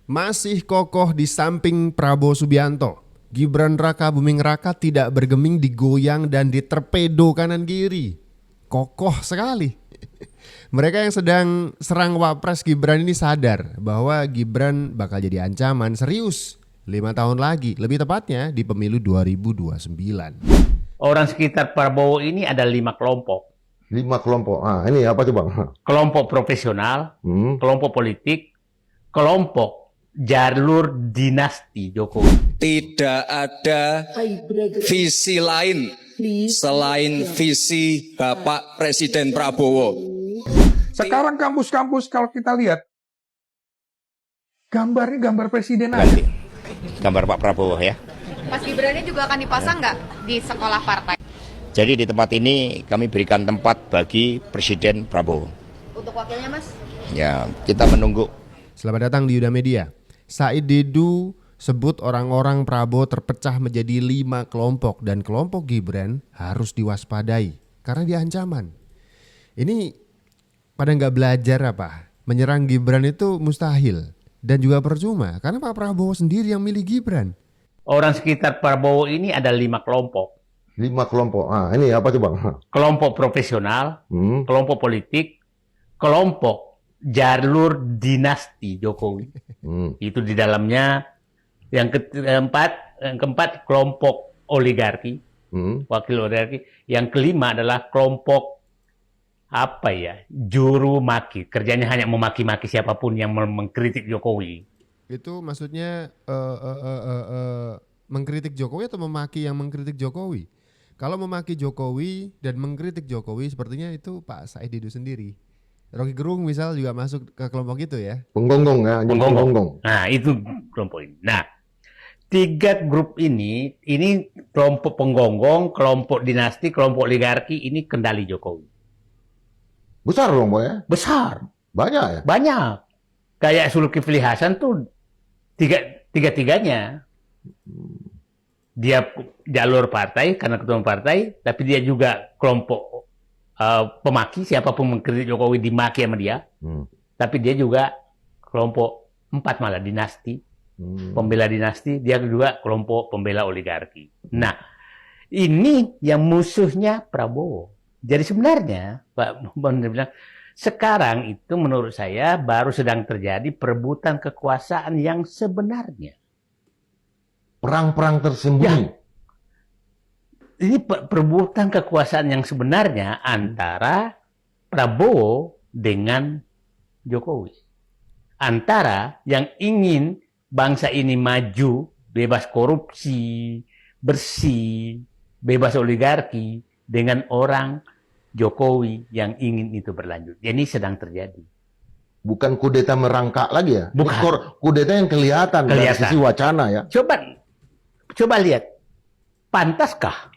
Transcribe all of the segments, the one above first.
Masih kokoh di samping Prabowo Subianto, Gibran Raka Buming Raka tidak bergeming, digoyang dan diterpedo kanan kiri. Kokoh sekali. Mereka yang sedang serang Wapres Gibran ini sadar bahwa Gibran bakal jadi ancaman serius 5 tahun lagi, lebih tepatnya di pemilu 2029. Orang sekitar Prabowo ini ada 5 kelompok. 5 kelompok. Ah, ini apa coba? Kelompok profesional, kelompok politik, kelompok jalur dinasti Jokowi. Tidak ada visi lain selain visi Bapak Presiden Prabowo. Sekarang kampus-kampus kalau kita lihat, gambarnya gambar presiden aja. Gambar Pak Prabowo ya. Mas Gibrannya juga akan dipasang nggak di sekolah partai? Jadi di tempat ini kami berikan tempat bagi Presiden Prabowo. Untuk wakilnya, Mas? Ya, kita menunggu. Selamat datang di Yuda Media. Said Didu sebut orang-orang Prabowo terpecah menjadi 5 kelompok dan kelompok Gibran harus diwaspadai karena dia ancaman. Ini pada nggak belajar apa? Menyerang Gibran itu mustahil dan juga percuma karena Pak Prabowo sendiri yang milih Gibran. Orang sekitar Prabowo ini ada 5 kelompok. 5 kelompok. Ah, ini apa coba? Kelompok profesional, kelompok politik, kelompok jalur dinasti Jokowi. Itu di dalamnya yang keempat kelompok oligarki, wakil oligarki. Yang kelima adalah kelompok juru maki. Kerjanya hanya memaki-maki siapapun yang mengkritik Jokowi. Itu maksudnya mengkritik Jokowi atau memaki yang mengkritik Jokowi? Kalau memaki Jokowi dan mengkritik Jokowi sepertinya itu Pak Said Didu sendiri. Rocky Gerung misal juga masuk ke kelompok itu ya. Penggonggong ya, penggonggong. Nah, itu kelompok ini. Nah, 3 grup ini kelompok penggonggong, kelompok dinasti, kelompok oligarki, ini kendali Jokowi. Besar dong, Boy ya? Besar. Banyak ya? Banyak. Kayak Zulkifli Hasan tuh tiga-tiganya. Dia jalur partai karena ketua partai, tapi dia juga kelompok pemaki, siapapun mengkritik Jokowi dimaki sama dia. Tapi dia juga kelompok 4 malah dinasti, pembela dinasti, dia juga kelompok pembela oligarki. Nah, ini yang musuhnya Prabowo. Jadi sebenarnya Pak Bang bilang sekarang itu menurut saya baru sedang terjadi perebutan kekuasaan yang sebenarnya. Perang-perang tersembunyi. Ya. Ini perebutan kekuasaan yang sebenarnya antara Prabowo dengan Jokowi. Antara yang ingin bangsa ini maju, bebas korupsi, bersih, bebas oligarki, dengan orang Jokowi yang ingin itu berlanjut. Ini sedang terjadi. Bukan kudeta merangkak lagi ya? Bukan. Kudeta yang kelihatan dari sisi wacana ya. Coba lihat, pantaskah?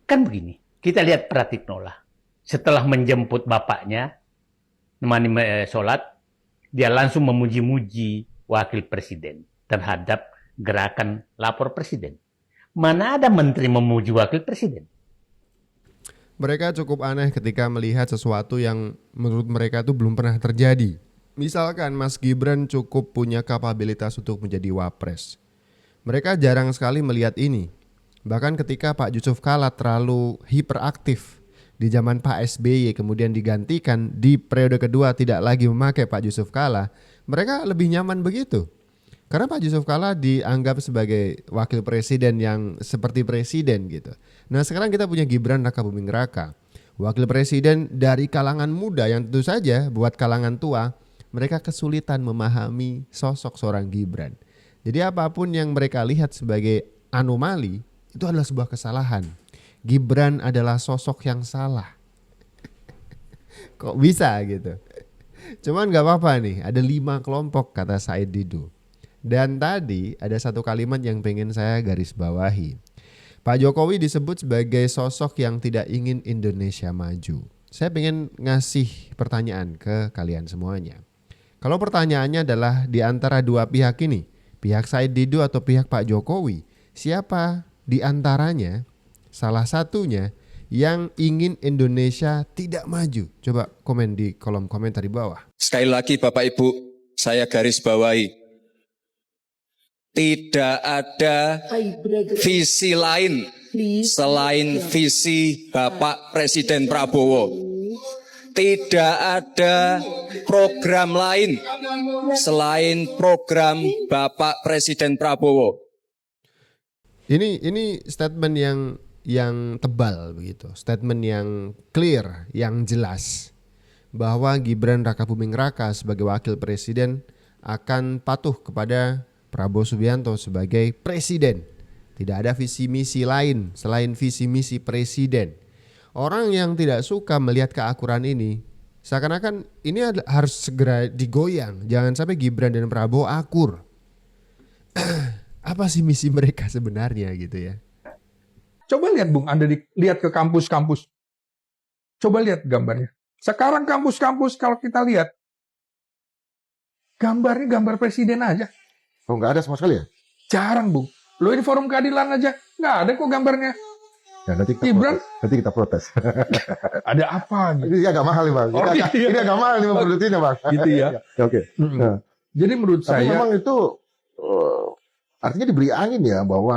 Kan begini, kita lihat Pratiknola. Setelah menjemput bapaknya, nemani sholat, dia langsung memuji-muji wakil presiden terhadap gerakan lapor presiden. Mana ada menteri memuji wakil presiden? Mereka cukup aneh ketika melihat sesuatu yang menurut mereka itu belum pernah terjadi. Misalkan Mas Gibran cukup punya kapabilitas untuk menjadi wapres. Mereka jarang sekali melihat ini. Bahkan ketika Pak Yusuf Kala terlalu hiperaktif di zaman Pak SBY kemudian digantikan di periode kedua tidak lagi memakai Pak Yusuf Kala, mereka lebih nyaman begitu. Karena Pak Yusuf Kala dianggap sebagai wakil presiden yang seperti presiden gitu. Nah sekarang kita punya Gibran Raka Buming Raka, wakil presiden dari kalangan muda yang tentu saja buat kalangan tua mereka kesulitan memahami sosok seorang Gibran. Jadi apapun yang mereka lihat sebagai anomali itu adalah sebuah kesalahan. Gibran adalah sosok yang salah. Kok bisa gitu? Cuman gak apa-apa nih, ada 5 kelompok kata Said Didu. Dan tadi ada satu kalimat yang pengen saya garis bawahi. Pak Jokowi disebut sebagai sosok yang tidak ingin Indonesia maju. Saya pengen ngasih pertanyaan ke kalian semuanya. Kalau pertanyaannya adalah di antara 2 pihak ini, pihak Said Didu atau pihak Pak Jokowi, siapa di antaranya salah satunya yang ingin Indonesia tidak maju? Coba komen di kolom komentar di bawah. Sekali lagi Bapak Ibu, saya garis bawahi. Tidak ada visi lain selain visi Bapak Presiden Prabowo. Tidak ada program lain selain program Bapak Presiden Prabowo. Ini statement yang tebal begitu, statement yang clear, yang jelas bahwa Gibran Rakabuming Raka sebagai wakil presiden akan patuh kepada Prabowo Subianto sebagai presiden. Tidak ada visi misi lain selain visi misi presiden. Orang yang tidak suka melihat keakuran ini, seakan-akan ini harus segera digoyang. Jangan sampai Gibran dan Prabowo akur. Apa sih misi mereka sebenarnya gitu ya? Coba lihat Bung, Anda lihat ke kampus-kampus. Coba lihat gambarnya. Sekarang kampus-kampus kalau kita lihat, gambarnya gambar presiden aja. Oh, nggak ada sama sekali ya? Jarang, Bung. Lo ini forum keadilan aja, nggak ada kok gambarnya. Ya, nanti kita protes. Ada apa gitu? Ini agak mahal nih, Bang. Oh, Ini agak mahal nih memproduksinya, Bang. Gitu ya. Oke. Nah, Jadi menurut tapi saya, memang itu artinya diberi angin ya bahwa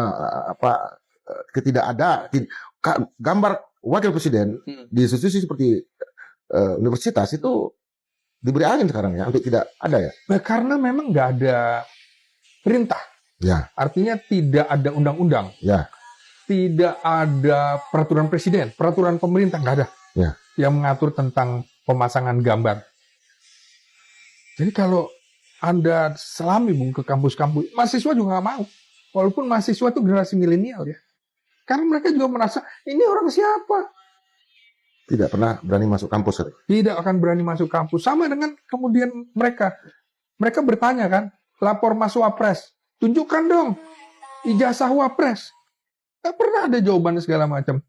gambar wakil presiden di institusi seperti universitas itu diberi angin sekarang ya, untuk tidak ada ya. nah, karena memang nggak ada perintah. Ya, Artinya tidak ada undang-undang. ya. Tidak ada peraturan presiden, peraturan pemerintah nggak ada Ya. yang mengatur tentang pemasangan gambar. Jadi kalau Anda selami Bung ke kampus-kampus, mahasiswa juga nggak mau. Walaupun mahasiswa itu generasi milenial ya, karena mereka juga merasa ini orang siapa, Tidak pernah berani masuk kampus. tidak akan berani masuk kampus. Sama dengan kemudian mereka bertanya kan, lapor Mas Wapres, tunjukkan dong ijazah Wapres. Nggak pernah ada jawabannya segala macam.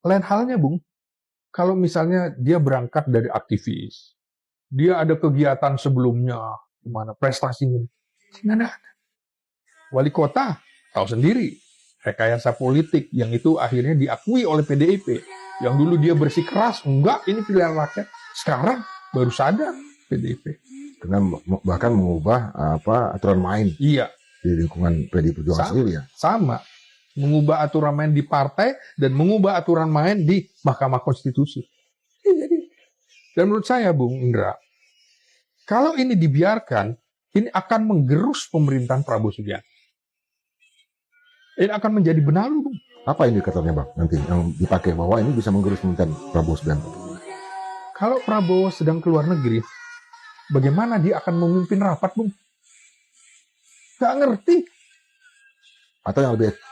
Lain halnya Bung, kalau misalnya dia berangkat dari aktivis, dia ada kegiatan sebelumnya, gimana prestasinya, nggak ada. Wali kota, tahu sendiri, rekayasa politik yang itu akhirnya diakui oleh PDIP. Yang dulu dia bersikeras, enggak, ini pilihan rakyat. Sekarang baru sadar PDIP. Dengan bahkan mengubah aturan main Iya, di lingkungan PDI Perjuangan sendiri ya. sama. Mengubah aturan main di partai dan mengubah aturan main di Mahkamah Konstitusi. Jadi, dan menurut saya, Bung Indra, kalau ini dibiarkan, ini akan menggerus pemerintahan Prabowo Subianto. Ini akan menjadi benalu, Bung. Apa indikatornya, Bang, nanti yang dipakai bahwa ini bisa menggerus pemerintahan Prabowo Subianto? Kalau Prabowo sedang keluar negeri, bagaimana dia akan memimpin rapat, Bung? Gak ngerti. Atau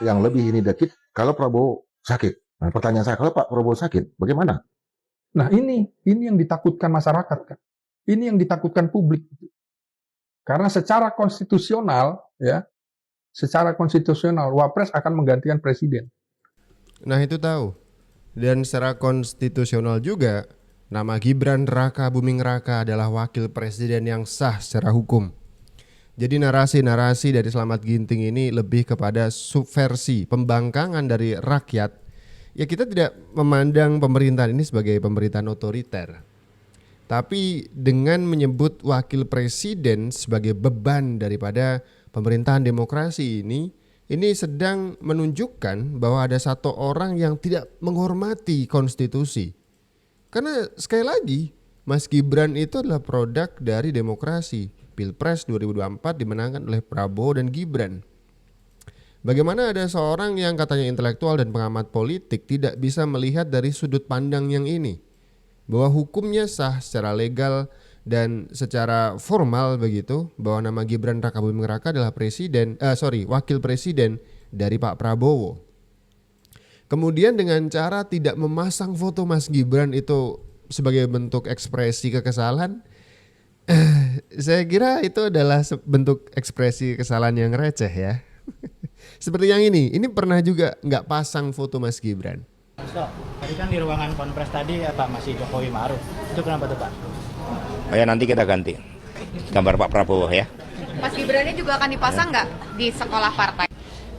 yang lebih ini dikit, kalau Prabowo sakit. Nah, pertanyaan saya, kalau Pak Prabowo sakit, bagaimana? Nah ini yang ditakutkan masyarakat kan. Ini yang ditakutkan publik. Karena secara konstitusional, ya, secara konstitusional, Wapres akan menggantikan presiden. Nah itu tahu. Dan secara konstitusional juga, nama Gibran Rakabuming Raka adalah wakil presiden yang sah secara hukum. Jadi narasi-narasi dari Slamet Ginting ini lebih kepada subversi, pembangkangan dari rakyat. Ya kita tidak memandang pemerintahan ini sebagai pemerintahan otoriter. Tapi dengan menyebut wakil presiden sebagai beban daripada pemerintahan demokrasi ini sedang menunjukkan bahwa ada satu orang yang tidak menghormati konstitusi. Karena sekali lagi, Mas Gibran itu adalah produk dari demokrasi. Pilpres 2024 dimenangkan oleh Prabowo dan Gibran. Bagaimana ada seorang yang katanya intelektual dan pengamat politik tidak bisa melihat dari sudut pandang yang ini, bahwa hukumnya sah secara legal dan secara formal begitu, bahwa nama Gibran Rakabuming Raka adalah wakil presiden dari Pak Prabowo. Kemudian dengan cara tidak memasang foto Mas Gibran itu sebagai bentuk ekspresi kekesalan, saya kira itu adalah bentuk ekspresi kesalahan yang receh ya. Seperti yang ini pernah juga nggak pasang foto Mas Gibran. Tadi kan di ruangan konpres tadi Pak masih Jokowi Ma'ruf. Itu kenapa tuh Pak? Ya nanti kita ganti gambar Pak Prabowo ya. Mas Gibrannya juga akan dipasang nggak di sekolah partai?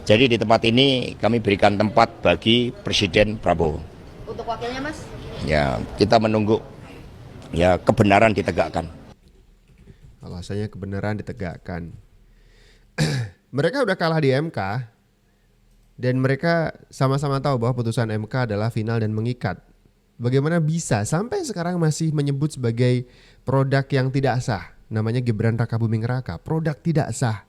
Jadi di tempat ini kami berikan tempat bagi Presiden Prabowo. Untuk wakilnya Mas? Ya kita menunggu ya kebenaran ditegakkan. Alasannya kebenaran ditegakkan. Mereka udah kalah di MK dan mereka sama-sama tahu bahwa putusan MK adalah final dan mengikat. Bagaimana bisa sampai sekarang masih menyebut sebagai produk yang tidak sah? Namanya Gibran Rakabuming Raka, produk tidak sah.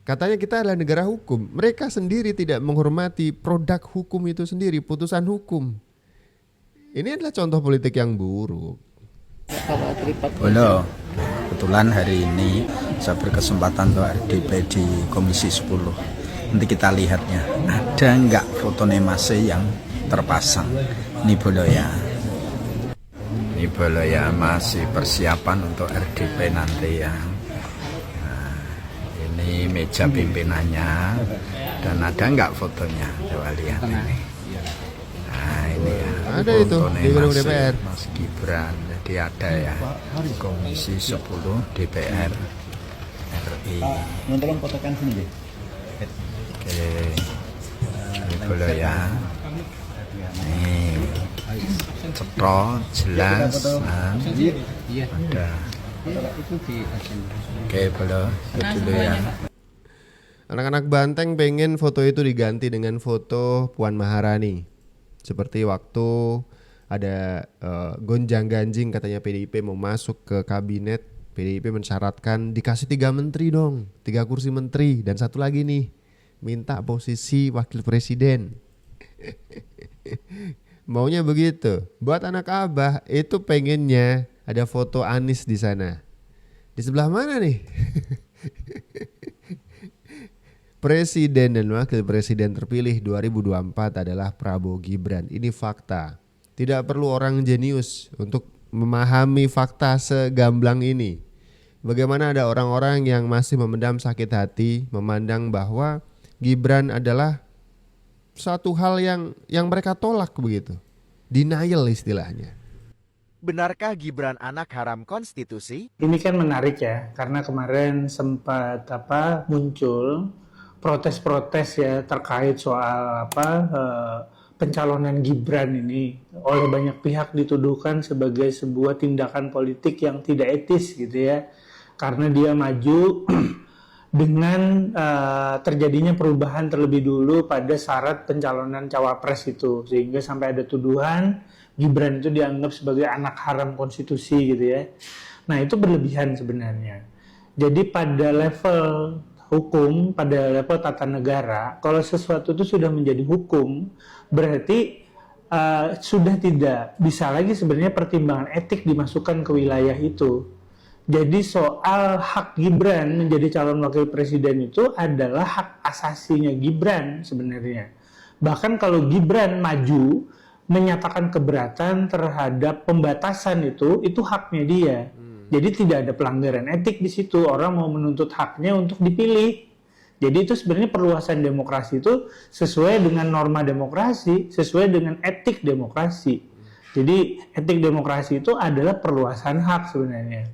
Katanya kita adalah negara hukum. Mereka sendiri tidak menghormati produk hukum itu sendiri, putusan hukum. Ini adalah contoh politik yang buruk. Halo, kebetulan hari ini saya berkesempatan untuk RDP di Komisi 10. Nanti kita lihatnya, ada nggak foto Nemase yang terpasang? Ini Boloya. Ini Boloya masih persiapan untuk RDP nanti ya. Nah, ini meja pimpinannya dan ada nggak fotonya? Coba lihat ini. Nah ini ya. Ada itu di gedung DPR. Mas Gibran. Jadi ada ya Komisi 10 DPR RI. Tolong fotokan sini. Oke, ini boleh ya. Nih, cetok, jelas, nah, ada. Oke, boleh itu dulu ya. Anak-anak Banteng pengen foto itu diganti dengan foto Puan Maharani. Seperti waktu ada gonjang-ganjing katanya PDIP mau masuk ke kabinet. PDIP mensyaratkan dikasih 3 menteri dong, 3 kursi menteri. Dan satu lagi nih, minta posisi wakil presiden. Maunya begitu. Buat anak Abah itu pengennya ada foto Anies di sana. Di sebelah mana nih? Presiden dan wakil presiden terpilih 2024 adalah Prabowo Gibran. Ini fakta. Tidak perlu orang jenius untuk memahami fakta segamblang ini. Bagaimana ada orang-orang yang masih memendam sakit hati, memandang bahwa Gibran adalah satu hal yang mereka tolak begitu. Denial istilahnya. Benarkah Gibran anak haram konstitusi? Ini kan menarik ya, karena kemarin sempat muncul protes-protes ya terkait soal pencalonan Gibran ini oleh banyak pihak dituduhkan sebagai sebuah tindakan politik yang tidak etis gitu ya, karena dia maju dengan terjadinya perubahan terlebih dulu pada syarat pencalonan cawapres itu, sehingga sampai ada tuduhan Gibran itu dianggap sebagai anak haram konstitusi gitu ya. Nah itu berlebihan sebenarnya. Jadi pada level hukum, pada level tata negara, kalau sesuatu itu sudah menjadi hukum, berarti sudah tidak bisa lagi sebenarnya pertimbangan etik dimasukkan ke wilayah itu. Jadi soal hak Gibran menjadi calon wakil presiden itu adalah hak asasinya Gibran sebenarnya. Bahkan kalau Gibran maju menyatakan keberatan terhadap pembatasan itu haknya dia. Jadi tidak ada pelanggaran etik di situ. Orang mau menuntut haknya untuk dipilih. Jadi itu sebenarnya perluasan demokrasi itu sesuai dengan norma demokrasi, sesuai dengan etik demokrasi. Jadi etik demokrasi itu adalah perluasan hak sebenarnya.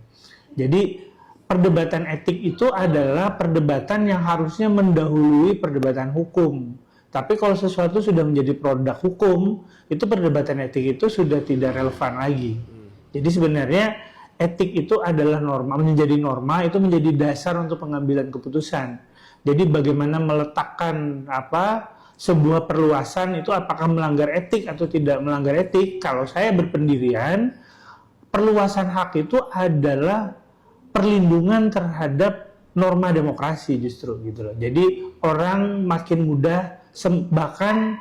Jadi perdebatan etik itu adalah perdebatan yang harusnya mendahului perdebatan hukum. Tapi kalau sesuatu sudah menjadi produk hukum, itu perdebatan etik itu sudah tidak relevan lagi. Jadi sebenarnya etik itu adalah norma, menjadi norma itu menjadi dasar untuk pengambilan keputusan. Jadi bagaimana meletakkan sebuah perluasan itu apakah melanggar etik atau tidak melanggar etik? Kalau saya berpendirian, perluasan hak itu adalah perlindungan terhadap norma demokrasi justru gitu loh. Jadi orang makin mudah, bahkan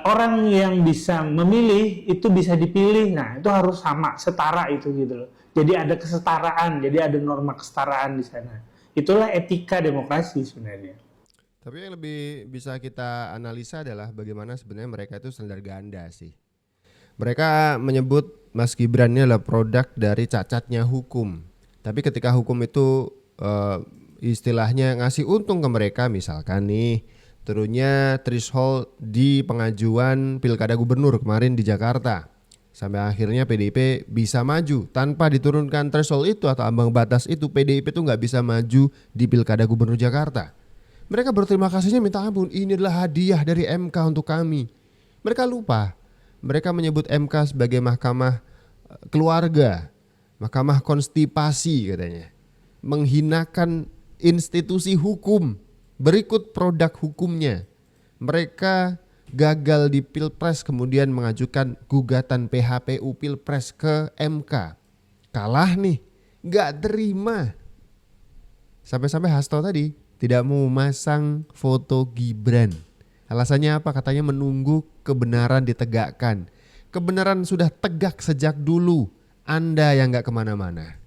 orang yang bisa memilih itu bisa dipilih. Nah itu harus sama, setara itu gitu loh. Jadi ada kesetaraan, jadi ada norma kesetaraan di sana. Itulah etika demokrasi sebenarnya. Tapi yang lebih bisa kita analisa adalah bagaimana sebenarnya mereka itu standar ganda sih. Mereka menyebut Mas Gibran ini adalah produk dari cacatnya hukum. Tapi ketika hukum itu istilahnya ngasih untung ke mereka, misalkan nih turunnya threshold di pengajuan pilkada gubernur kemarin di Jakarta, sampai akhirnya PDIP bisa maju tanpa diturunkan threshold itu atau ambang batas itu, PDIP itu nggak bisa maju di pilkada gubernur Jakarta. Mereka berterima kasihnya minta ampun, ini adalah hadiah dari MK untuk kami. Mereka lupa, mereka menyebut MK sebagai mahkamah keluarga. Mahkamah konstipasi katanya. Menghinakan institusi hukum. Berikut produk hukumnya. Mereka gagal di Pilpres kemudian mengajukan gugatan PHPU Pilpres ke MK. Kalah nih, gak terima. Sampai-sampai Hasto tadi tidak mau memasang foto Gibran. Alasannya apa? Katanya menunggu kebenaran ditegakkan. Kebenaran sudah tegak sejak dulu. Anda yang gak kemana-mana.